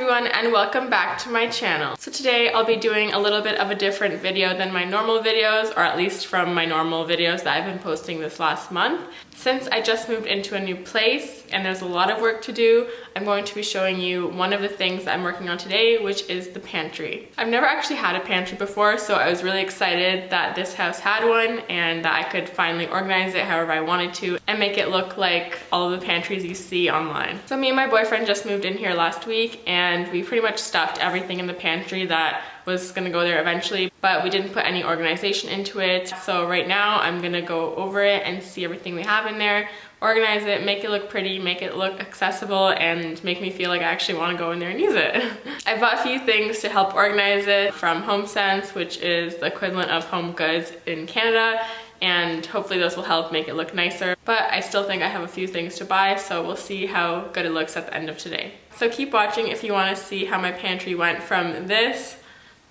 everyone, and welcome back to my channel. So today I'll be doing a little bit of a different video than my normal videos, or at least from my normal videos that I've been posting this last month. Since I just moved into a new place and there's a lot of work to do, I'm going to be showing you one of the things that I'm working on today, which is the pantry. I've never actually had a pantry before, so I was really excited that this house had one and that I could finally organize it however I wanted to and make it look like all of the pantries you see online. So me and my boyfriend just moved in here last week and we pretty much stuffed everything in the pantry that was gonna go there eventually, but we didn't put any organization into it. So right now I'm gonna go over it and see everything we have in there, organize it, make it look pretty, make it look accessible, and make me feel like I actually wanna go in there and use it. I bought a few things to help organize it from HomeSense, which is the equivalent of Home Goods in Canada, and hopefully those will help make it look nicer. But I still think I have a few things to buy, so we'll see how good it looks at the end of today. So keep watching if you wanna see how my pantry went from this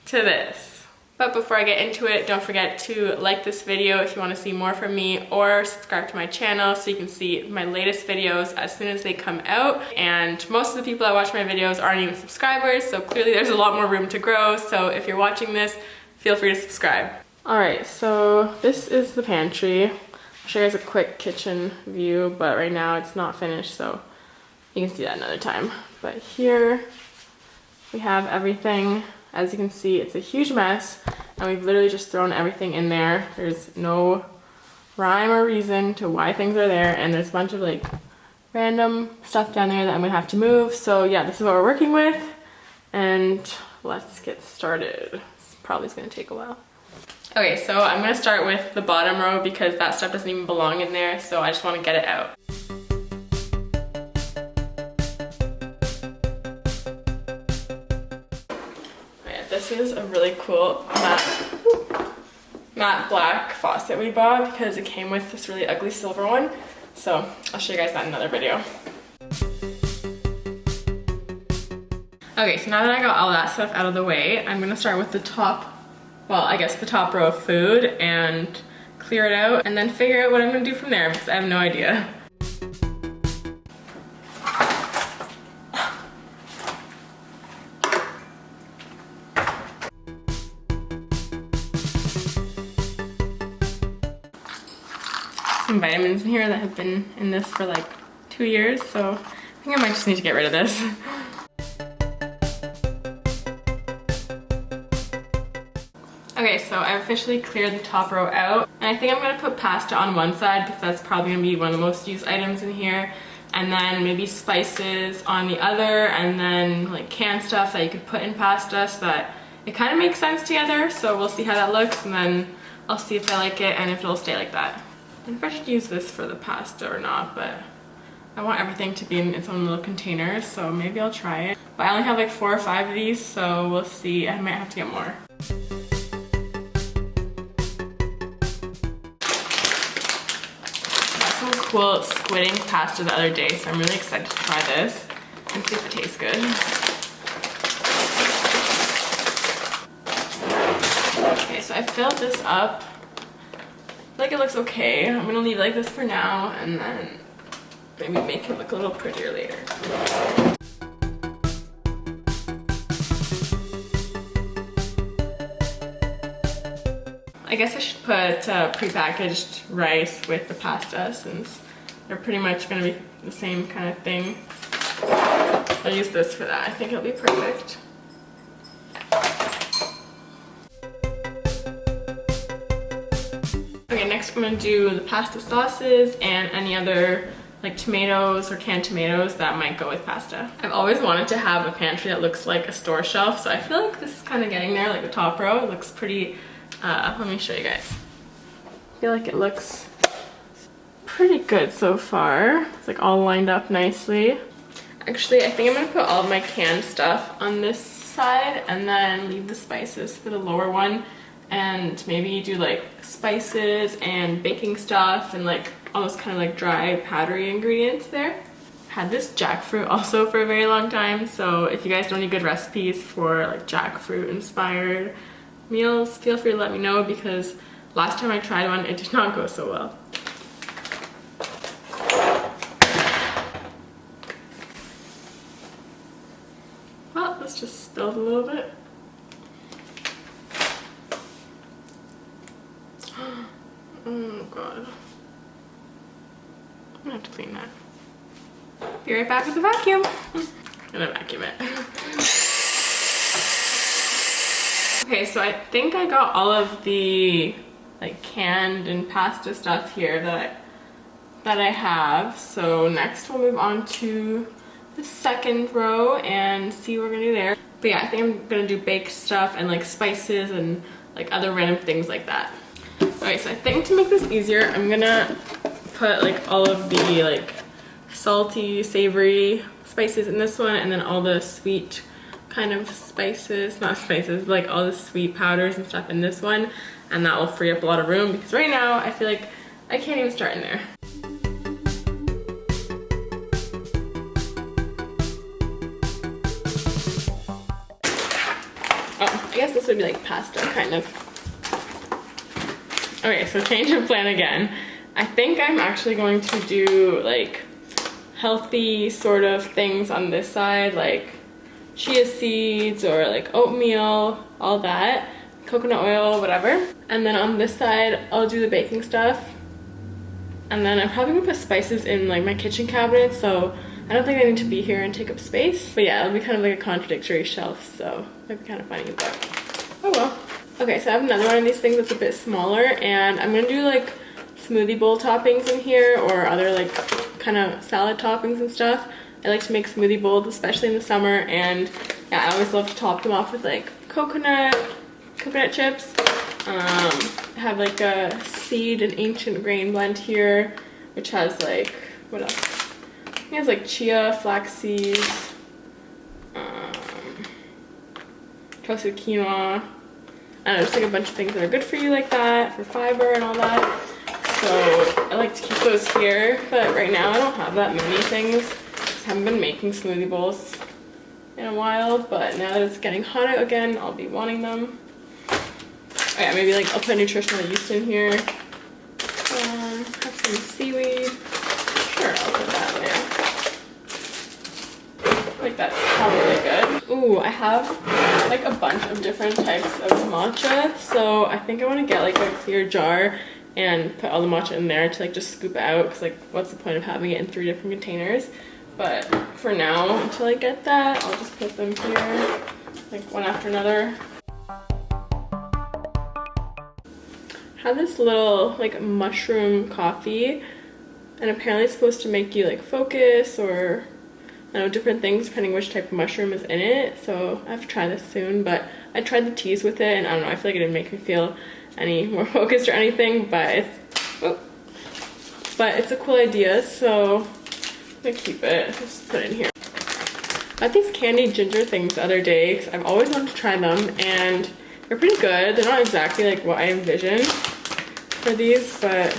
to this. But before I get into it, don't forget to like this video if you want to see more from me, or subscribe to my channel so you can see my latest videos as soon as they come out. And most of the people that watch my videos aren't even subscribers, so clearly there's a lot more room to grow. So if you're watching this, feel free to subscribe. Alright, so this is the pantry. I'll show you guys a quick kitchen view, but right now it's not finished, so you can see that another time. But here we have everything. As you can see, it's a huge mess, and we've literally just thrown everything in there. There's no rhyme or reason to why things are there, and there's a bunch of like random stuff down there that I'm gonna have to move. So yeah, this is what we're working with, and let's get started. This probably is gonna take a while. Okay, so I'm gonna start with the bottom row because that stuff doesn't even belong in there, so I just wanna get it out. This is a really cool matte black faucet we bought because it came with this really ugly silver one. So I'll show you guys that in another video. Okay, so now that I got all that stuff out of the way, I'm gonna start with the top, well, I guess the top row of food and clear it out and then figure out what I'm gonna do from there because I have no idea. Some vitamins in here that have been in this for like 2 years, so I think I might just need to get rid of this. Okay, so I officially cleared the top row out, and I think I'm gonna put pasta on one side because that's probably gonna be one of the most used items in here, and then maybe spices on the other, and then like canned stuff that you could put in pasta so that it kind of makes sense together. So we'll see how that looks, and then I'll see if I like it and if it'll stay like that. I don't know if I should use this for the pasta or not, but I want everything to be in its own little containers, so maybe I'll try it. But I only have like 4 or 5 of these, so we'll see. I might have to get more. I got some cool squidding pasta the other day, so I'm really excited to try this and see if it tastes good. Okay, so I filled this up. Like it looks okay. I'm gonna leave it like this for now and then maybe make it look a little prettier later. I guess I should put prepackaged rice with the pasta since they're pretty much gonna be the same kind of thing. I'll use this for that. I think it'll be perfect. Next I'm going to do the pasta sauces and any other like tomatoes or canned tomatoes that might go with pasta. I've always wanted to have a pantry that looks like a store shelf, so I feel like this is kind of getting there, like the top row. It looks pretty, let me show you guys. I feel like it looks pretty good so far. It's like all lined up nicely. Actually, I think I'm going to put all of my canned stuff on this side and then leave the spices for the lower one. And maybe do like spices and baking stuff and like all those kind of like dry powdery ingredients there. Had this jackfruit also for a very long time, so if you guys know any good recipes for like jackfruit inspired meals, feel free to let me know because last time I tried one it did not go so well. it's just spilled a little bit. Oh god. I'm gonna have to clean that. Be right back with the vacuum. I'm gonna vacuum it. Okay, so I think I got all of the like canned and pasta stuff here that I have. So next we'll move on to the second row and see what we're gonna do there. But yeah, I think I'm gonna do baked stuff and like spices and like other random things like that. Alright, so I think to make this easier, I'm gonna put like all of the like salty, savory spices in this one, and then all the sweet kind of spices, not spices, but like all the sweet powders and stuff in this one, and that will free up a lot of room because right now I feel like I can't even start in there. Oh, I guess this would be like pasta, kind of. Okay, so change of plan again. I think I'm actually going to do like healthy sort of things on this side, like chia seeds or like oatmeal, all that, coconut oil, whatever. And then on this side, I'll do the baking stuff. And then I'm probably gonna put spices in like my kitchen cabinet, so I don't think they need to be here and take up space. But yeah, it'll be kind of like a contradictory shelf, so might be kind of funny, but oh well. Okay, so I have another one of these things that's a bit smaller, and I'm gonna do like smoothie bowl toppings in here or other like kind of salad toppings and stuff. I like to make smoothie bowls, especially in the summer, and yeah, I always love to top them off with like coconut chips. I have like a seed and ancient grain blend here, which has like, what else? I think it has like chia, flax seeds, toasted quinoa. I don't know, just like a bunch of things that are good for you like that, for fiber and all that. So I like to keep those here, but right now I don't have that many things. Just haven't been making smoothie bowls in a while, but now that it's getting hot out again, I'll be wanting them. Oh yeah, maybe like I'll put nutritional yeast in here. Have some seaweed. Sure, I'll put that in there. I feel like that's probably good. Ooh, I have like a bunch of different types of matcha, so I think I want to get like a clear jar and put all the matcha in there to like just scoop it out, because like what's the point of having it in 3 different containers. But for now, until I get that, I'll just put them here like one after another. I have this little like mushroom coffee, and apparently it's supposed to make you like focus or I know different things depending which type of mushroom is in it. So I have to try this soon, but I tried the teas with it and I don't know, I feel like it didn't make me feel any more focused or anything, but it's a cool idea, so I'm gonna keep it. Just put it in here. I got these candied ginger things the other day because I've always wanted to try them, and they're pretty good. They're not exactly like what I envisioned for these, but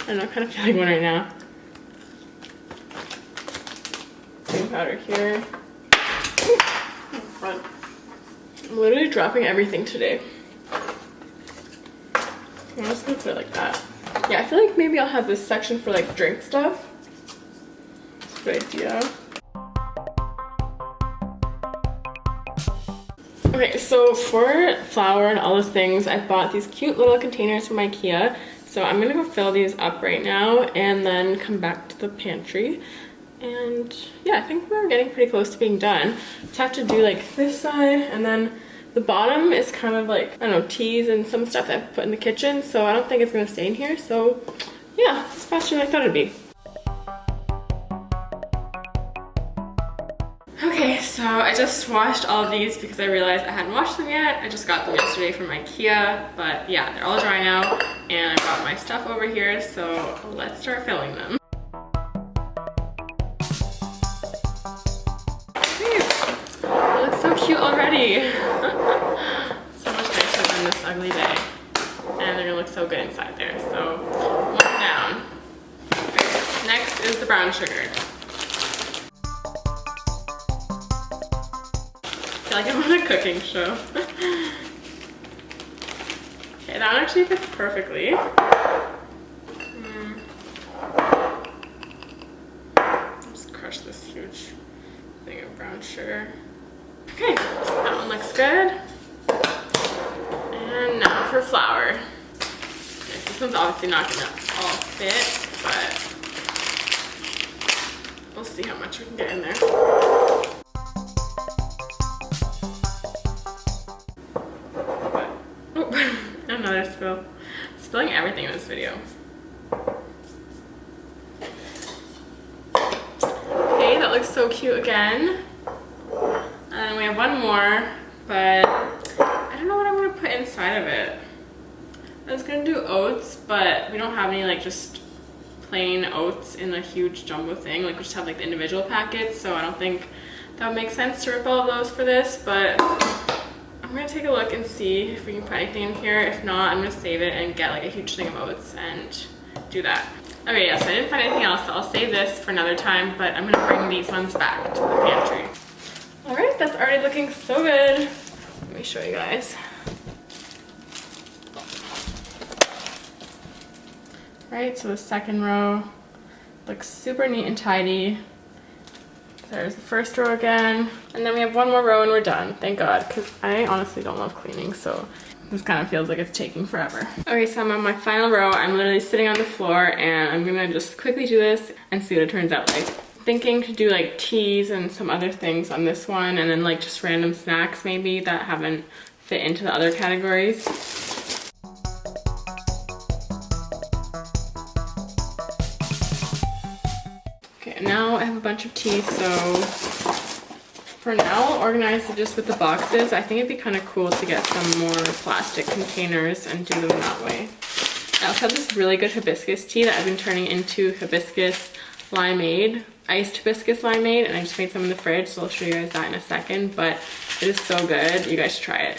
I don't know, I kind of feel like one right now. Baking powder here. I'm literally dropping everything today. I'm just gonna put it like that. Yeah, I feel like maybe I'll have this section for like drink stuff. That's a good idea. Okay, so for flour and all those things, I bought these cute little containers from IKEA. So I'm gonna go fill these up right now and then come back to the pantry. And yeah, I think we're getting pretty close to being done. Just have to do like this side, and then the bottom is kind of like, I don't know, teas and some stuff that I've put in the kitchen, so I don't think it's gonna stay in here. So yeah, it's faster than I thought it'd be. Okay, so I just washed all of these because I realized I hadn't washed them yet. I just got them yesterday from IKEA, but yeah, they're all dry now, and I got my stuff over here, so let's start filling them. It looks so cute already. So much nicer than this ugly day. And they're gonna look so good inside there, so one down. Okay, next is the brown sugar. I feel like I'm on a cooking show. Okay, that actually fits perfectly. Just crush this huge thing of brown sugar. Okay, that one looks good. And now for flour. Okay, this one's obviously not gonna all fit, but we'll see how much we can get in there. Oh, another spill. Spilling everything in this video. Okay, that looks so cute again. And then we have one more, but I don't know what I'm gonna put inside of it. I was gonna do oats, but we don't have any like just plain oats in a huge jumbo thing. Like we just have like the individual packets, so I don't think that would make sense to rip all of those for this, but I'm gonna take a look and see if we can put anything in here. If not, I'm gonna save it and get like a huge thing of oats and do that. Okay, yeah, so I didn't find anything else, so I'll save this for another time, but I'm gonna bring these ones back to the pantry. All right, that's already looking so good. Let me show you guys. Right, so the second row looks super neat and tidy. There's the first row again. And then we have one more row and we're done. Thank God, because I honestly don't love cleaning, so this kind of feels like it's taking forever. Okay, so I'm on my final row. I'm literally sitting on the floor and I'm gonna just quickly do this and see what it turns out like. Thinking to do like teas and some other things on this one, and then like just random snacks maybe that haven't fit into the other categories. Okay, now I have a bunch of teas, so for now I'll organize it just with the boxes. I think it'd be kind of cool to get some more plastic containers and do them that way. I also have this really good hibiscus tea that I've been turning into hibiscus limeade, iced hibiscus limeade, and I just made some in the fridge, so I'll show you guys that in a second, but it is so good. You guys should try it.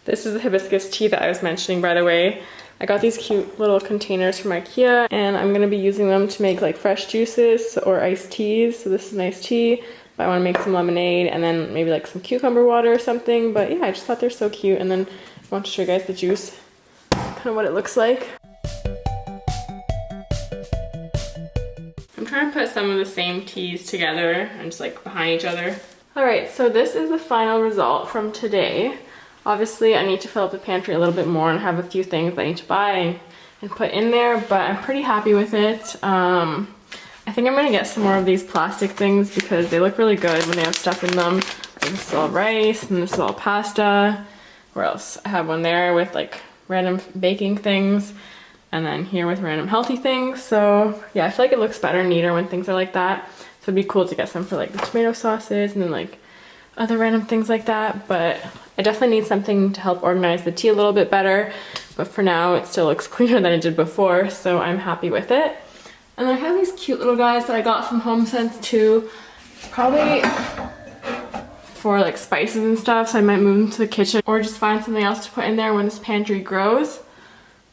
This is the hibiscus tea that I was mentioning, by the way. I got these cute little containers from IKEA, and I'm gonna be using them to make like fresh juices or iced teas. So this is iced tea, but I wanna make some lemonade and then maybe like some cucumber water or something. But yeah, I just thought they're so cute, and then I want to show you guys the juice, kind of what it looks like. I'm trying to put some of the same teas together and just like behind each other. All right, so this is the final result from today. Obviously, I need to fill up the pantry a little bit more and have a few things I need to buy and put in there, but I'm pretty happy with it. I think I'm gonna get some more of these plastic things because they look really good when they have stuff in them. Like this is all rice and this is all pasta. Where else? I have one there with like random baking things, and then here with random healthy things. So yeah, I feel like it looks better and neater when things are like that. So it'd be cool to get some for like the tomato sauces and then like other random things like that. But I definitely need something to help organize the tea a little bit better. But for now, it still looks cleaner than it did before, so I'm happy with it. And then I have these cute little guys that I got from HomeSense too. Probably for like spices and stuff, so I might move them to the kitchen or just find something else to put in there when this pantry grows.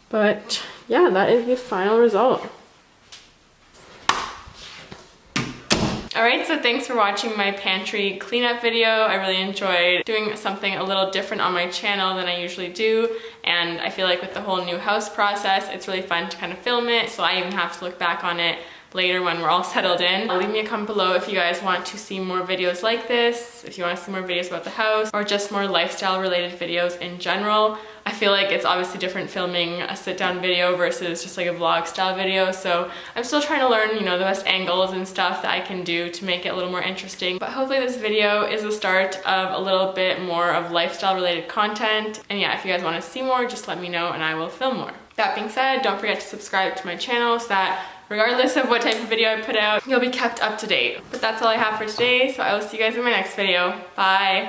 But yeah, that is the final result. Alright, so thanks for watching my pantry cleanup video. I really enjoyed doing something a little different on my channel than I usually do, and I feel like with the whole new house process, it's really fun to kind of film it, so I even have to look back on it later when we're all settled in. Leave me a comment below if you guys want to see more videos like this, if you want to see more videos about the house, or just more lifestyle related videos in general. I feel like it's obviously different filming a sit-down video versus just like a vlog style video, so I'm still trying to learn, you know, the best angles and stuff that I can do to make it a little more interesting. But hopefully this video is the start of a little bit more of lifestyle related content. And yeah, if you guys want to see more, just let me know and I will film more. That being said, don't forget to subscribe to my channel so that regardless of what type of video I put out, you'll be kept up to date. But that's all I have for today, so I will see you guys in my next video. Bye!